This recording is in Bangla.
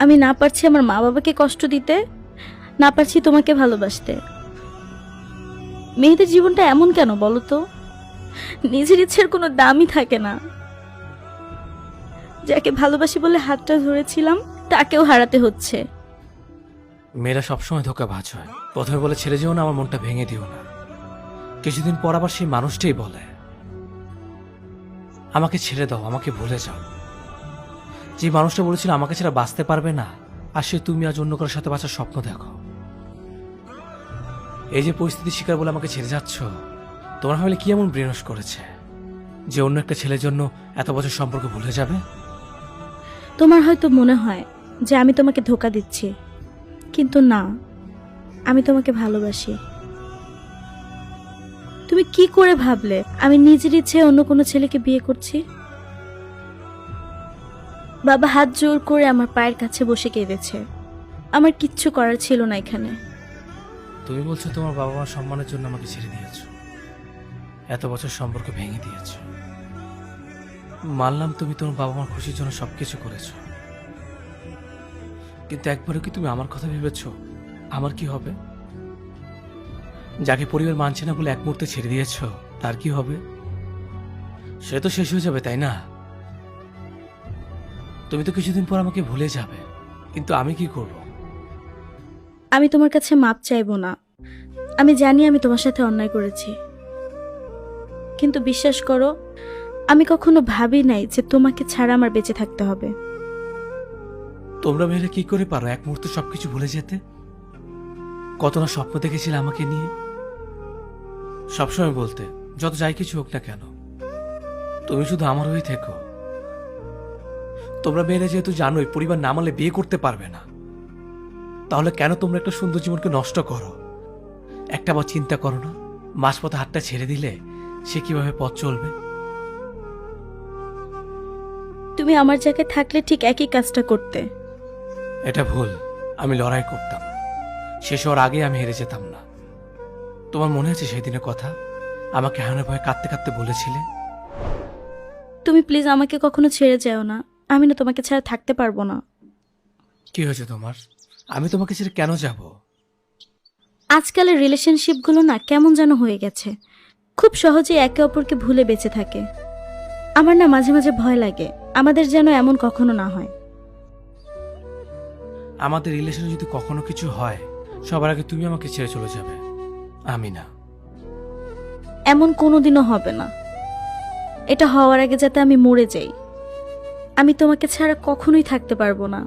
আমি না পারছি আমার মা বাবাকে কষ্ট দিতে, না পারছি তোমাকে ভালোবাসতে। মেয়েদের জীবনটা এমন কেন বলো তো? নিজের ইচ্ছের কোনো দামই থাকে না। যাকে ভালোবাসি বলে হাতটা ধরেছিলাম তাকেও হারাতে হচ্ছে। মেয়েরা সবসময় ধোঁকাবাজ হয়। প্রথমে বলে ছেড়ে যেও না, আমার মনটা ভেঙে দিও না। কিছুদিন পর আবার সেই মানুষটাই বলে আমাকে ছেড়ে দাও, আমাকে ভুলে যাও। যে মানুষটা বলেছিল আমাকে ছাড়া বাঁচতে পারবে না, আর সে তুমি আজ অন্য কারোর সাথে বাঁচার স্বপ্ন দেখো। এই যে পরিস্থিতির শিকার বলে আমাকে ছেড়ে যাচ্ছ, তোমার ফ্যামিলি কি এমন ব্রেনওয়াশ করেছে যে অন্য একটা ছেলের জন্য এত বছর সম্পর্ক ভুলে যাবে? তোমার হয়তো মনে হয় যে আমি তোমাকে ধোঁকা দিচ্ছি, কিন্তু না, আমি তোমাকে ভালোবাসি। তুমি কি করে ভাবলে আমি নিজের ইচ্ছে অন্য কোনো ছেলেকে বিয়ে করছি? বাবা হাত জোর করে আমার পায়ের কাছে বসে কেঁদেছে। আমার কিচ্ছু করার ছিল না এখানে। তুমি বলছো তোমার বাবা মার সম্মানের জন্য আমাকে ছেড়ে দিয়েছো, এত বছর সম্পর্ক ভেঙে দিয়েছো। মানলাম তুমি তোমার বাবা মার খুশির জন্য সবকিছু করেছো, কিন্তু একবারও কি তুমি আমার কথা ভেবেছো আমার কি হবে? যাকে পরিবার মানছে না বলে এক মুহূর্তে ছেড়ে দিয়েছো, তার কি হবে? সে তো শেষ হয়ে যাবে, তাই না? তুমি তো কিছুদিন পর আমাকে ভুলে যাবে, কিন্তু আমি কি করব? আমি তোমার কাছে মাপ চাইবো না। আমি জানি আমি তোমার সাথে অন্যায় করেছি, কিন্তু বিশ্বাস করো, আমি কখনো ভাবি নাই যে তোমাকে ছাড়া আমার বেঁচে থাকতে হবে। তোমরা মেয়েরা কি করে পারো এক মুহূর্তে সবকিছু ভুলে যেতে? কত না স্বপ্ন দেখেছিলে আমাকে নিয়ে। সবসময় বলতে যত যাই কিছু হোক না কেন, তুমি শুধু আমার হয়ে থেকো। তোমরা মেয়েরা যেহেতু জানোই পরিবার না মানলে বিয়ে করতে পারবে না, তাহলে কেন তোমরা একটা সুন্দর জীবনকে নষ্ট করো? একটা বার চিন্তা করো না, মাঝপথে হাতটা ছেড়ে দিলে সে কিভাবে পথ চলবে? তুমি আমার জায়গায় থাকলে ঠিক একই কাজটা করতে। এটা ভুল। আমি লড়াই করতাম, শেষ হওয়ার আগে আমি হেরে যেতাম না। তোমার মনে আছে সেই দিনের কথা? আমাকে হারানোর ভয়ে কাঁদতে কাঁদতে বলেছিলে। তুমি প্লিজ আমাকে কখনো ছেড়ে যেও না। আমি না তোমাকে ছাড়া থাকতে পারবো না। কি হয়েছে তোমার? আমি তোমাকে ছেড়ে কেন যাব? আজকালের রিলেশনশিপগুলো না কেমন যেন হয়ে গেছে, খুব সহজে একে অপরকে ভুলে বেঁচে থাকে। আমার না মাঝে মাঝে ভয় লাগে আমাদের যেন এমন কখনো না হয়। আমাদের রিলেশনে যদি কখনো কিছু হয়, সবার আগে তুমি আমাকে ছেড়ে চলে যাবে, আমি না। এমন কোনোদিনও হবে না। এটা হওয়ার আগে যাতে আমি মরে যাই। আমি তোমাকে ছাড়া কখনোই থাকতে পারবো না।